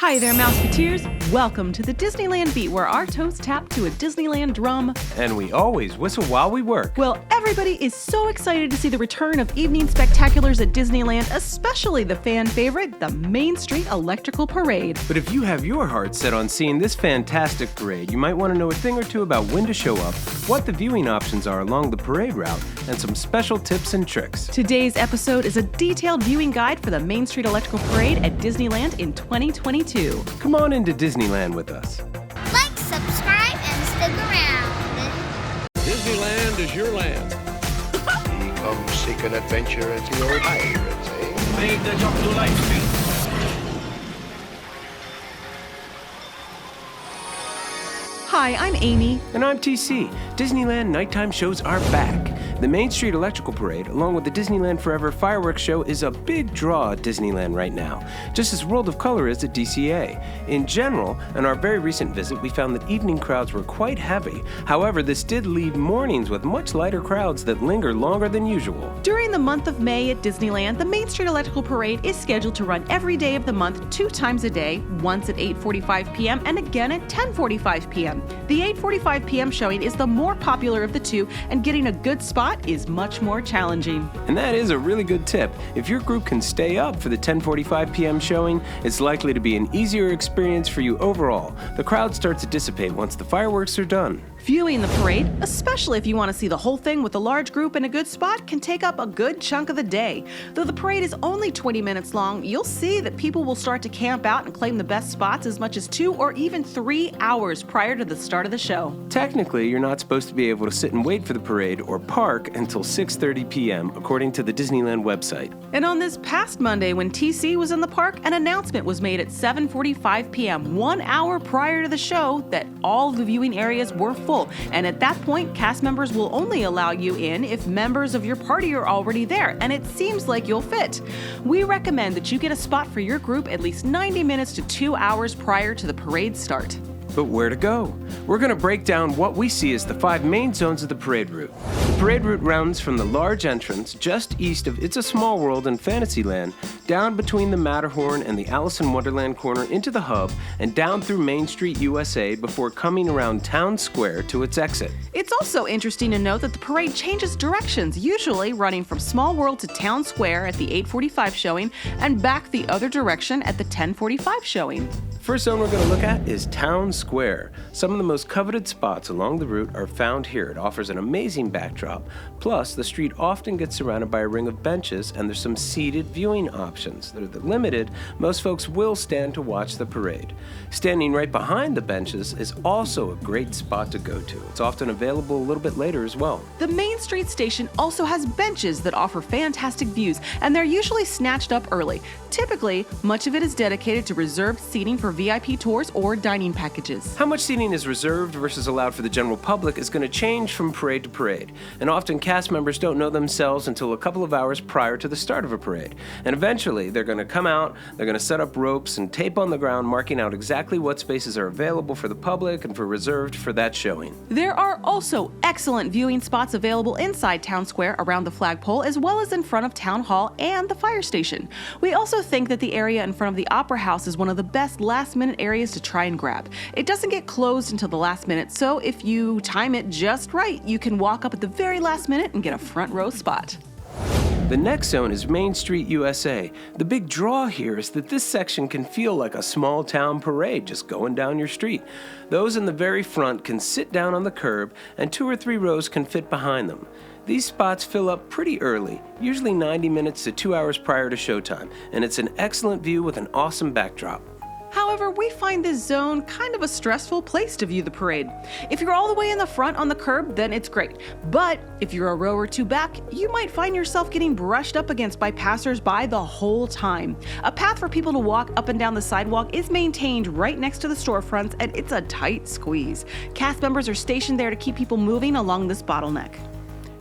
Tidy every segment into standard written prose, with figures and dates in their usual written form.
Hi there, Mouseketeers. Welcome to the Disneyland Beat, where our toes tap to a Disneyland drum. And we always whistle while we work. Well, everybody is so excited to see the return of evening spectaculars at Disneyland, especially the fan favorite, the Main Street Electrical Parade. But if you have your heart set on seeing this fantastic parade, you might want to know a thing or two about when to show up, what the viewing options are along the parade route, and some special tips and tricks. Today's episode is a detailed viewing guide for the Main Street Electrical Parade at Disneyland in 2022. Come on into Disneyland with us. Like, subscribe, and stick around. Disneyland is your land. Come seek an adventure at your pirates, eh? Make the jump to life. Hi, I'm Amy. And I'm TC. Disneyland nighttime shows are back. The Main Street Electrical Parade, along with the Disneyland Forever fireworks show, is a big draw at Disneyland right now, just as World of Color is at DCA. In general, in our very recent visit, we found that evening crowds were quite heavy. However, this did leave mornings with much lighter crowds that linger longer than usual. During the month of May at Disneyland, the Main Street Electrical Parade is scheduled to run every day of the month 2 times a day, once at 8:45 p.m. and again at 10:45 p.m. The 8:45 p.m. showing is the more popular of the two, and getting a good spot is much more challenging. And that is a really good tip. If your group can stay up for the 10:45 p.m. showing, it's likely to be an easier experience for you overall. The crowd starts to dissipate once the fireworks are done. Viewing the parade, especially if you want to see the whole thing with a large group in a good spot, can take up a good chunk of the day. Though the parade is only 20 minutes long, you'll see that people will start to camp out and claim the best spots as much as 2 or even 3 hours prior to the start of the show. Technically, you're not supposed to be able to sit and wait for the parade or park until 6:30 p.m., according to the Disneyland website. And on this past Monday, when TC was in the park, an announcement was made at 7:45 p.m., 1 hour prior to the show, that all the viewing areas were full. And at that point, cast members will only allow you in if members of your party are already there, and it seems like you'll fit. We recommend that you get a spot for your group at least 90 minutes to 2 hours prior to the parade start. But where to go? We're going to break down what we see as the 5 main zones of the parade route. The parade route runs from the large entrance just east of It's a Small World and Fantasyland, down between the Matterhorn and the Alice in Wonderland corner into the hub, and down through Main Street, USA, before coming around Town Square to its exit. It's also interesting to note that the parade changes directions, usually running from Small World to Town Square at the 8:45 showing and back the other direction at the 10:45 showing. First zone we're going to look at is Town Square. Some of the most coveted spots along the route are found here. It offers an amazing backdrop. Plus, the street often gets surrounded by a ring of benches, and there's some seated viewing options. They're limited. Most folks will stand to watch the parade. Standing right behind the benches is also a great spot to go to. It's often available a little bit later as well. The Main Street station also has benches that offer fantastic views, and they're usually snatched up early. Typically, much of it is dedicated to reserved seating for VIP tours or dining packages. How much seating is reserved versus allowed for the general public is going to change from parade to parade, and often cast members don't know themselves until a couple of hours prior to the start of a parade. And eventually, they're going to come out, they're going to set up ropes and tape on the ground, marking out exactly what spaces are available for the public and for reserved for that showing. There are also excellent viewing spots available inside Town Square around the flagpole, as well as in front of Town Hall and the fire station. We also think that the area in front of the Opera House is one of the best last-minute areas to try and grab. It doesn't get closed until the last minute, so if you time it just right, you can walk up at the very last minute and get a front row spot. The next zone is Main Street, USA. The big draw here is that this section can feel like a small town parade just going down your street. Those in the very front can sit down on the curb, and 2 or 3 rows can fit behind them. These spots fill up pretty early, usually 90 minutes to 2 hours prior to showtime, and it's an excellent view with an awesome backdrop. However, we find this zone kind of a stressful place to view the parade. If you're all the way in the front on the curb, then it's great. But if you're a row or 2 back, you might find yourself getting brushed up against by passers-by the whole time. A path for people to walk up and down the sidewalk is maintained right next to the storefronts, and it's a tight squeeze. Cast members are stationed there to keep people moving along this bottleneck.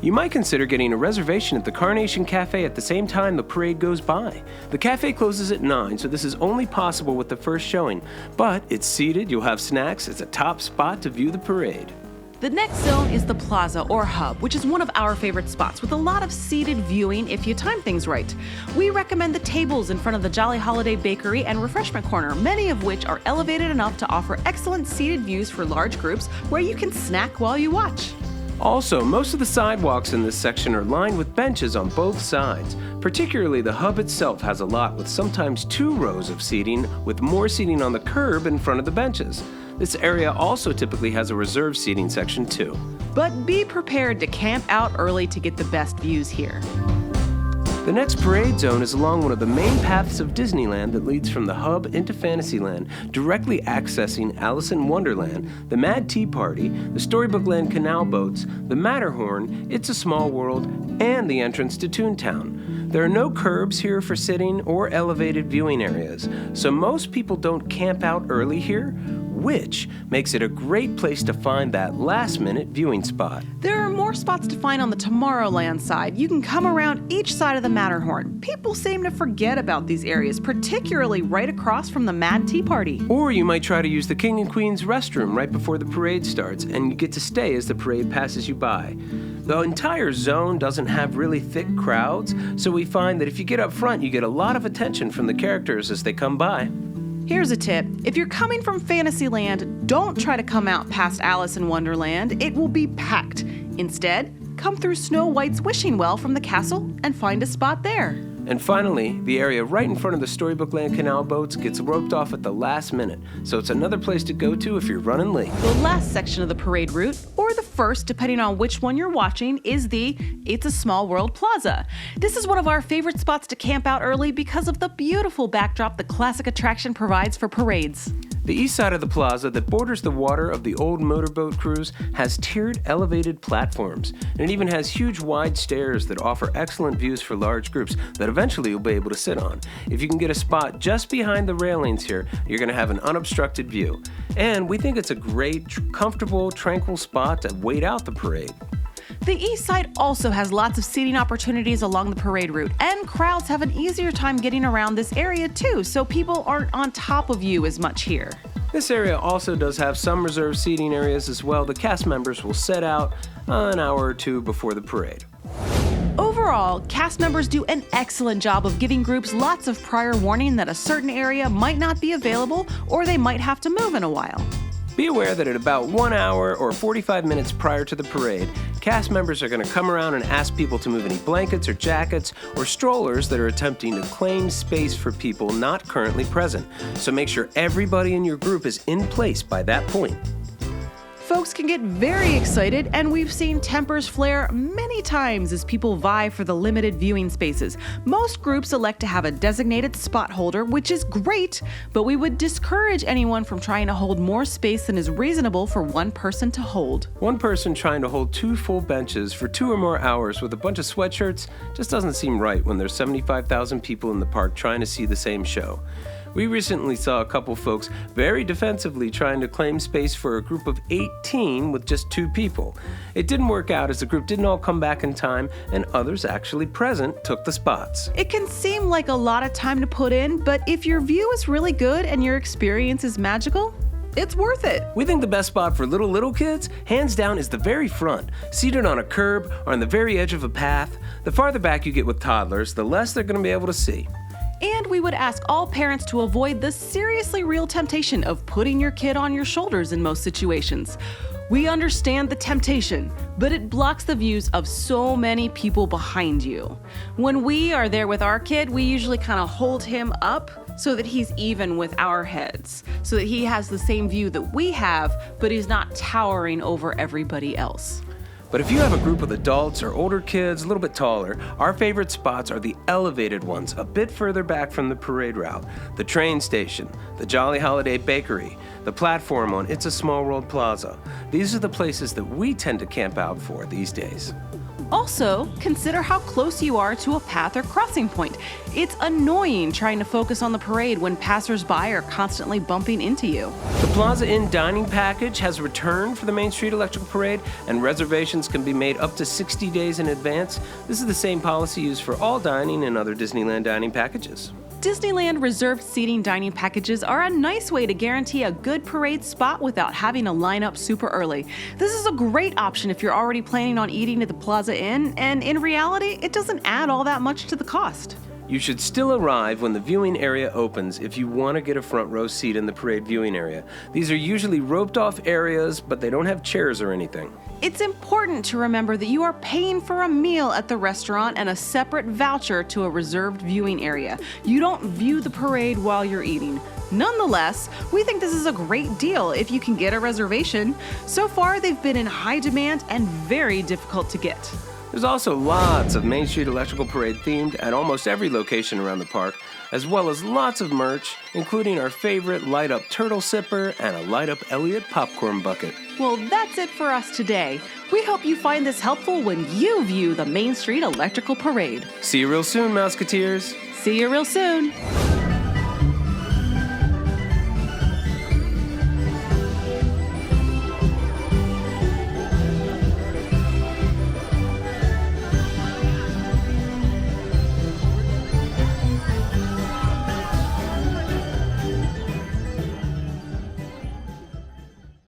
You might consider getting a reservation at the Carnation Cafe at the same time the parade goes by. The cafe closes at 9, so this is only possible with the first showing. But it's seated, you'll have snacks, it's a top spot to view the parade. The next zone is the Plaza or Hub, which is one of our favorite spots with a lot of seated viewing if you time things right. We recommend the tables in front of the Jolly Holiday Bakery and Refreshment Corner, many of which are elevated enough to offer excellent seated views for large groups where you can snack while you watch. Also, most of the sidewalks in this section are lined with benches on both sides. Particularly, the Hub itself has a lot with sometimes 2 rows of seating, with more seating on the curb in front of the benches. This area also typically has a reserved seating section too. But be prepared to camp out early to get the best views here. The next parade zone is along one of the main paths of Disneyland that leads from the Hub into Fantasyland, directly accessing Alice in Wonderland, the Mad Tea Party, the Storybook Land canal boats, the Matterhorn, It's a Small World, and the entrance to Toontown. There are no curbs here for sitting or elevated viewing areas, so most people don't camp out early here, which makes it a great place to find that last-minute viewing spot. There are more spots to find on the Tomorrowland side. You can come around each side of the Matterhorn. People seem to forget about these areas, particularly right across from the Mad Tea Party. Or you might try to use the King and Queen's restroom right before the parade starts, and you get to stay as the parade passes you by. The entire zone doesn't have really thick crowds, so we find that if you get up front, you get a lot of attention from the characters as they come by. Here's a tip. If you're coming from Fantasyland, don't try to come out past Alice in Wonderland. It will be packed. Instead, come through Snow White's wishing well from the castle and find a spot there. And finally, the area right in front of the Storybook Land canal boats gets roped off at the last minute, so it's another place to go to if you're running late. The last section of the parade route, or the first depending on which one you're watching, is the It's a Small World Plaza. This is one of our favorite spots to camp out early because of the beautiful backdrop the classic attraction provides for parades. The east side of the plaza that borders the water of the old motorboat cruise has tiered elevated platforms, and it even has huge wide stairs that offer excellent views for large groups that eventually you'll be able to sit on. If you can get a spot just behind the railings here, you're going to have an unobstructed view. And we think it's a great, comfortable, tranquil spot to wait out the parade. The east side also has lots of seating opportunities along the parade route, and crowds have an easier time getting around this area too, so people aren't on top of you as much here. This area also does have some reserved seating areas as well. The cast members will set out an hour or 2 before the parade. Overall, cast members do an excellent job of giving groups lots of prior warning that a certain area might not be available or they might have to move in a while. Be aware that at about 1 hour or 45 minutes prior to the parade, cast members are going to come around and ask people to move any blankets or jackets or strollers that are attempting to claim space for people not currently present. So make sure everybody in your group is in place by that point. Folks can get very excited, and we've seen tempers flare many times as people vie for the limited viewing spaces. Most groups elect to have a designated spot holder, which is great, but we would discourage anyone from trying to hold more space than is reasonable for one person to hold. One person trying to hold 2 full benches for 2 or more hours with a bunch of sweatshirts just doesn't seem right when there's 75,000 people in the park trying to see the same show. We recently saw a couple folks very defensively trying to claim space for a group of 18 with just 2 people. It didn't work out as the group didn't all come back in time, and others actually present took the spots. It can seem like a lot of time to put in, but if your view is really good and your experience is magical, it's worth it. We think the best spot for little kids, hands down, is the very front, seated on a curb or on the very edge of a path. The farther back you get with toddlers, the less they're going to be able to see. And we would ask all parents to avoid the seriously real temptation of putting your kid on your shoulders in most situations. We understand the temptation, but it blocks the views of so many people behind you. When we are there with our kid, we usually kind of hold him up so that he's even with our heads, so that he has the same view that we have, but he's not towering over everybody else. But if you have a group with adults or older kids, a little bit taller, our favorite spots are the elevated ones a bit further back from the parade route, the train station, the Jolly Holiday Bakery, the platform on It's a Small World Plaza. These are the places that we tend to camp out for these days. Also, consider how close you are to a path or crossing point. It's annoying trying to focus on the parade when passers-by are constantly bumping into you. The Plaza Inn dining package has returned for the Main Street Electrical Parade, and reservations can be made up to 60 days in advance. This is the same policy used for all dining and other Disneyland dining packages. Disneyland Reserved seating dining packages are a nice way to guarantee a good parade spot without having to line up super early. This is a great option if you're already planning on eating at the Plaza Inn, and in reality, it doesn't add all that much to the cost. You should still arrive when the viewing area opens if you want to get a front row seat in the parade viewing area. These are usually roped off areas, but they don't have chairs or anything. It's important to remember that you are paying for a meal at the restaurant and a separate voucher to a reserved viewing area. You don't view the parade while you're eating. Nonetheless, we think this is a great deal if you can get a reservation. So far, they've been in high demand and very difficult to get. There's also lots of Main Street Electrical Parade themed at almost every location around the park, as well as lots of merch, including our favorite light-up turtle sipper and a light-up Elliott popcorn bucket. Well, that's it for us today. We hope you find this helpful when you view the Main Street Electrical Parade. See you real soon, Mouseketeers! See you real soon!